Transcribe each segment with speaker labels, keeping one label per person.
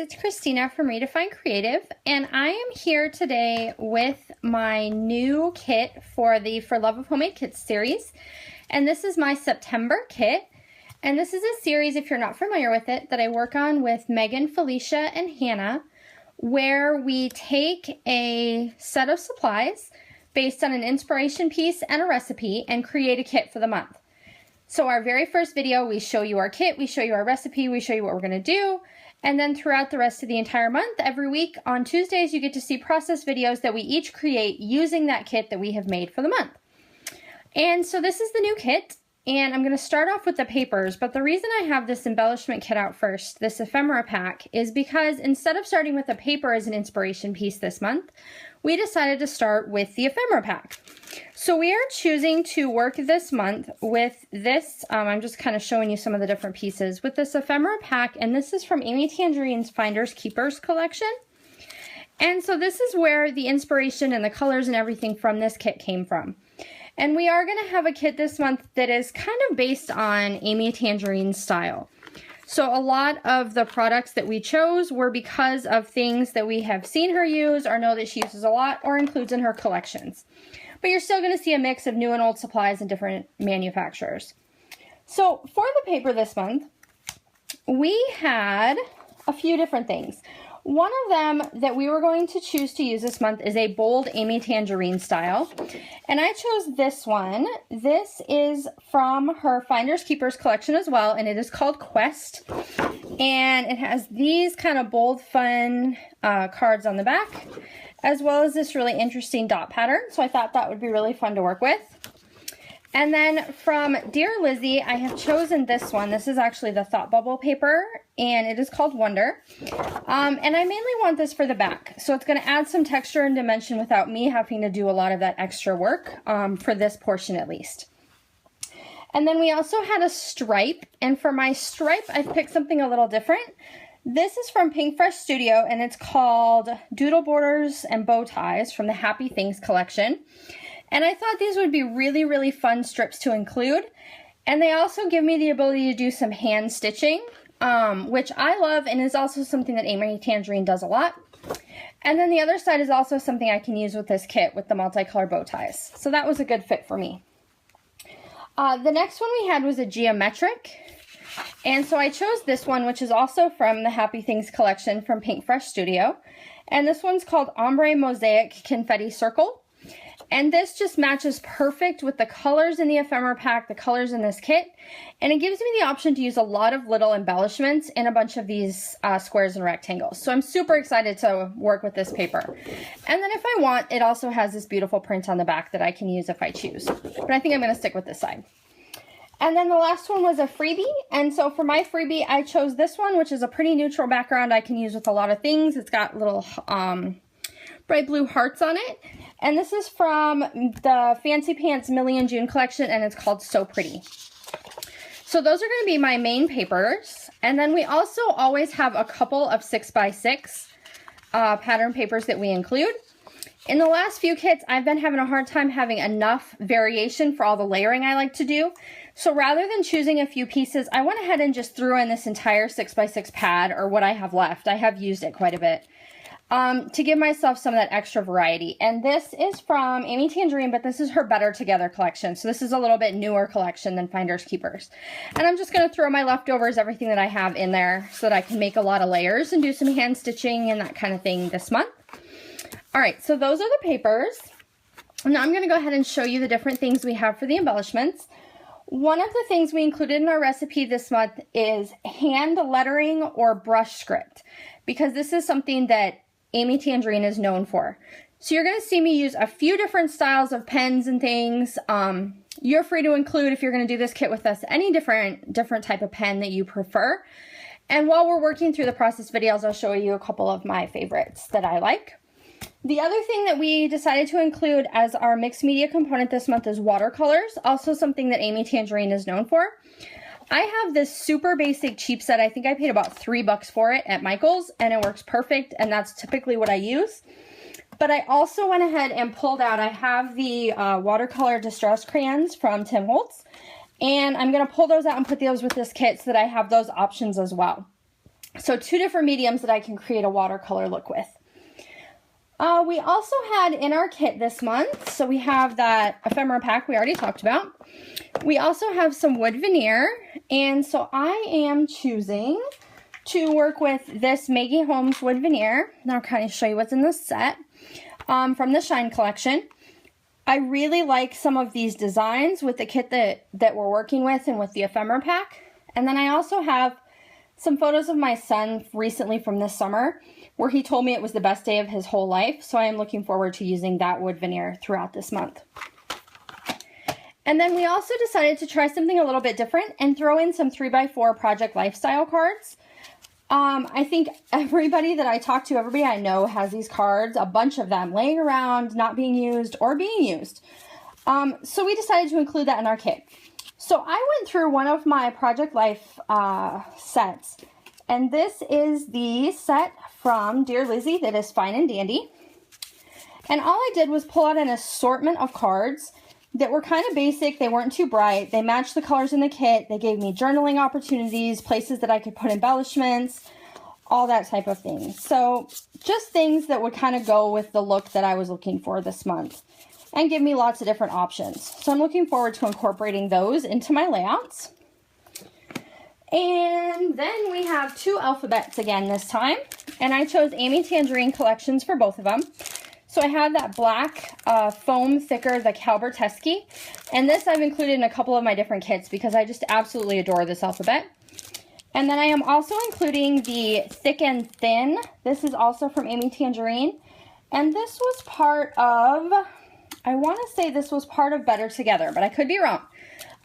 Speaker 1: it's Christina from Redefine Creative, and I am here today with my new kit for the For Love of Homemade Kits series. And this is my September kit. And this is a series, if you're not familiar with it, that I work on with Megan, Felicia, and Hannah, where we take a set of supplies based on an inspiration piece and a recipe and create a kit for the month. So our very first video, we show you our kit, we show you our recipe, we show you what we're going to do. And then throughout the rest of the entire month, every week on Tuesdays, you get to see process videos that we each create using that kit that we have made for the month. And so this is the new kit, and I'm going to start off with the papers. But the reason I have this embellishment kit out first, this ephemera pack, is because instead of starting with a paper as an inspiration piece this month, we decided to start with the ephemera pack. So we are choosing to work this month with this, I'm just kind of showing you some of the different pieces, with this ephemera pack, and this is from Amy Tangerine's Finders Keepers collection. And so this is where the inspiration and the colors and everything from this kit came from. And we are going to have a kit this month that is kind of based on Amy Tangerine's style. So a lot of the products that we chose were because of things that we have seen her use or know that she uses a lot or includes in her collections. But you're still going to see a mix of new and old supplies and different manufacturers. So for the paper this month, we had a few different things. One of them that we were going to choose to use this month is a bold Amy Tangerine style. And I chose this one. This is from her Finders Keepers collection as well, and it is called Quest. And it has these kind of bold, fun cards on the back, as well as this really interesting dot pattern. So I thought that would be really fun to work with. And then from Dear Lizzie, I have chosen this one. This is actually the Thought Bubble paper, and it is called Wonder. And I mainly want this for the back. So it's going to add some texture and dimension without me having to do a lot of that extra work, for this portion at least. And then we also had a stripe, and for my stripe, I've picked something a little different. This is from Pink Fresh Studio, and it's called Doodle Borders and Bow Ties from the Happy Things collection. And I thought these would be really, really fun strips to include. And they also give me the ability to do some hand stitching, which I love and is also something that Amy Tangerine does a lot. And then the other side is also something I can use with this kit with the multicolor bow ties. So that was a good fit for me. The next one we had was a geometric. And so I chose this one, which is also from the Happy Things collection from Pink Fresh Studio. And this one's called Ombre Mosaic Confetti Circle. And this just matches perfect with the colors in the ephemera pack, the colors in this kit. And it gives me the option to use a lot of little embellishments in a bunch of these squares and rectangles. So I'm super excited to work with this paper. And then if I want, it also has this beautiful print on the back that I can use if I choose. But I think I'm going to stick with this side. And then the last one was a freebie. And so for my freebie, I chose this one, which is a pretty neutral background I can use with a lot of things. It's got little bright blue hearts on it. And this is from the Fancy Pants Millie and June collection, and it's called So Pretty. So those are going to be my main papers. And then we also always have a couple of 6x6 pattern papers that we include. In the last few kits, I've been having a hard time having enough variation for all the layering I like to do. So rather than choosing a few pieces, I went ahead and just threw in this entire 6x6 pad, or what I have left. I have used it quite a bit. To give myself some of that extra variety. And this is from Amy Tangerine, but this is her Better Together collection. So this is a little bit newer collection than Finders Keepers. And I'm just going to throw my leftovers, everything that I have in there, so that I can make a lot of layers and do some hand stitching and that kind of thing this month. All right, so those are the papers. Now I'm going to go ahead and show you the different things we have for the embellishments. One of the things we included in our recipe this month is hand lettering or brush script, because this is something that Amy Tangerine is known for. So you're going to see me use a few different styles of pens and things. You're free to include, if you're going to do this kit with us, any different type of pen that you prefer. And while we're working through the process videos, I'll show you a couple of my favorites that I like. The other thing that we decided to include as our mixed media component this month is watercolors, also something that Amy Tangerine is known for. I have this super basic cheap set. I think I paid about $3 for it at Michael's, and it works perfect, and that's typically what I use. But I also went ahead and pulled out, I have the watercolor distress crayons from Tim Holtz, and I'm going to pull those out and put those with this kit so that I have those options as well. So 2 different mediums that I can create a watercolor look with. We also had in our kit this month, so we have that ephemera pack we already talked about. We also have some wood veneer, and so I am choosing to work with this Maggie Holmes wood veneer. And I'll kind of show you what's in this set from the Shine collection. I really like some of these designs with the kit that we're working with and with the ephemera pack. And then I also have some photos of my son recently from this summer where he told me it was the best day of his whole life. So I am looking forward to using that wood veneer throughout this month. And then we also decided to try something a little bit different and throw in some 3x4 Project Lifestyle cards. I think everybody that I talk to, everybody I know has these cards, a bunch of them laying around, not being used or being used. So we decided to include that in our kit. So I went through one of my Project Life sets, and this is the set from Dear Lizzie that is Fine and Dandy. And all I did was pull out an assortment of cards that were kind of basic. They weren't too bright. They matched the colors in the kit. They gave me journaling opportunities, places that I could put embellishments, all that type of thing. So just things that would kind of go with the look that I was looking for this month and give me lots of different options. So I'm looking forward to incorporating those into my layouts. And then we have 2 alphabets again this time. And I chose Amy Tangerine collections for both of them. So I have that black foam thicker, the Calberteschi. And this I've included in a couple of my different kits because I just absolutely adore this alphabet. And then I am also including the Thick and Thin. This is also from Amy Tangerine. And this was part of, I want to say this was part of Better Together, but I could be wrong.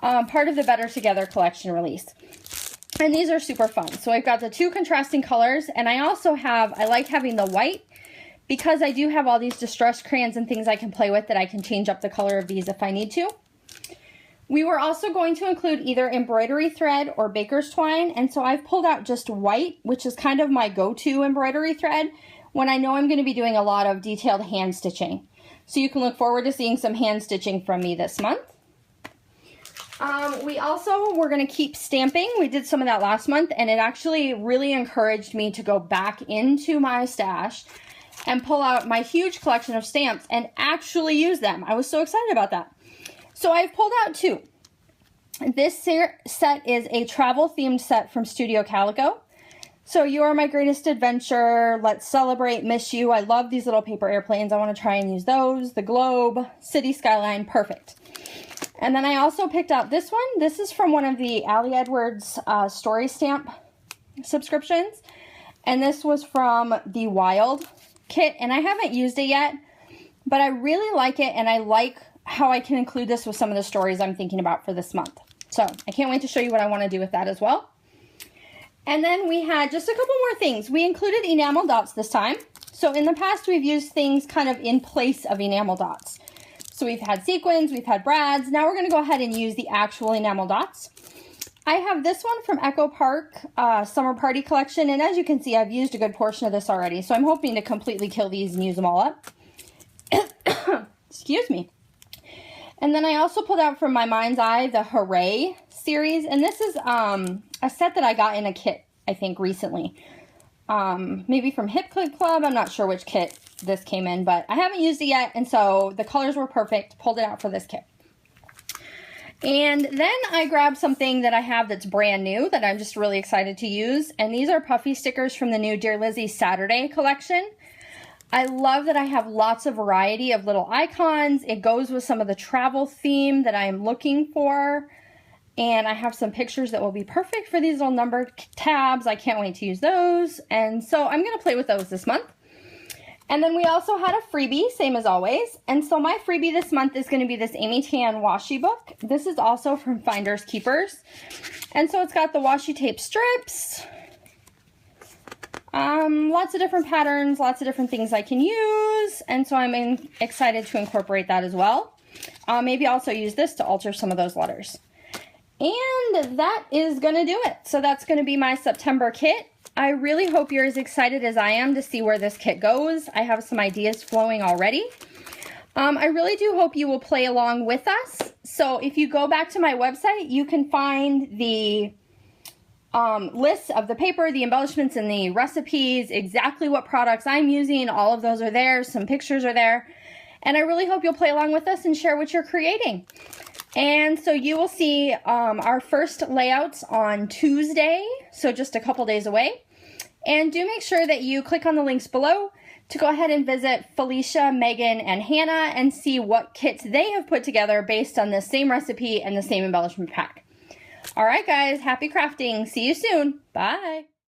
Speaker 1: Part of the Better Together collection release. And these are super fun. So I've got the 2 contrasting colors, and I also have, I like having the white because I do have all these distressed crayons and things I can play with that I can change up the color of these if I need to. We were also going to include either embroidery thread or baker's twine, and so I've pulled out just white, which is kind of my go-to embroidery thread when I know I'm going to be doing a lot of detailed hand stitching. So you can look forward to seeing some hand stitching from me this month. We also were going to keep stamping. We did some of that last month, and it actually really encouraged me to go back into my stash and pull out my huge collection of stamps and actually use them. I was so excited about that. So I've pulled out 2. This set is a travel themed set from Studio Calico. So You Are My Greatest Adventure, Let's Celebrate, Miss You. I love these little paper airplanes. I want to try and use those. The Globe, City Skyline, perfect. And then I also picked out this one. This is from one of the Allie Edwards story stamp subscriptions. And this was from the Wild kit, and I haven't used it yet, but I really like it, and I like how I can include this with some of the stories I'm thinking about for this month. So I can't wait to show you what I want to do with that as well. And then we had just a couple more things. We included enamel dots this time. So in the past, we've used things kind of in place of enamel dots. So we've had sequins, we've had brads. Now we're going to go ahead and use the actual enamel dots. I have this one from Echo Park Summer Party Collection, and as you can see, I've used a good portion of this already, so I'm hoping to completely kill these and use them all up. Excuse me. And then I also pulled out from my Mind's Eye the Hooray series, and this is a set that I got in a kit, I think, recently. Maybe from Hip Clip Club, I'm not sure which kit this came in, but I haven't used it yet, and so the colors were perfect, pulled it out for this kit. And then I grabbed something that I have that's brand new that I'm just really excited to use, and these are puffy stickers from the new Dear Lizzie Saturday collection. I love that I have lots of variety of little icons. It goes with some of the travel theme that I'm looking for. And I have some pictures that will be perfect for these little numbered tabs. I can't wait to use those. And so I'm going to play with those this month. And then we also had a freebie, same as always. And so my freebie this month is going to be this Amy Tan washi book. This is also from Finders Keepers. And so it's got the washi tape strips. Lots of different patterns, lots of different things I can use. And so I'm excited to incorporate that as well. Maybe also use this to alter some of those letters. And that is going to do it. So that's going to be my September kit. I really hope you're as excited as I am to see where this kit goes. I have some ideas flowing already. I really do hope you will play along with us. So if you go back to my website, you can find the lists of the paper, the embellishments, and the recipes, exactly what products I'm using. All of those are there. Some pictures are there. And I really hope you'll play along with us and share what you're creating. And so you will see our first layouts on Tuesday, so just a couple days away. And do make sure that you click on the links below to go ahead and visit Felicia, Megan, and Hannah and see what kits they have put together based on the same recipe and the same embellishment pack. All right, guys, happy crafting. See you soon. Bye.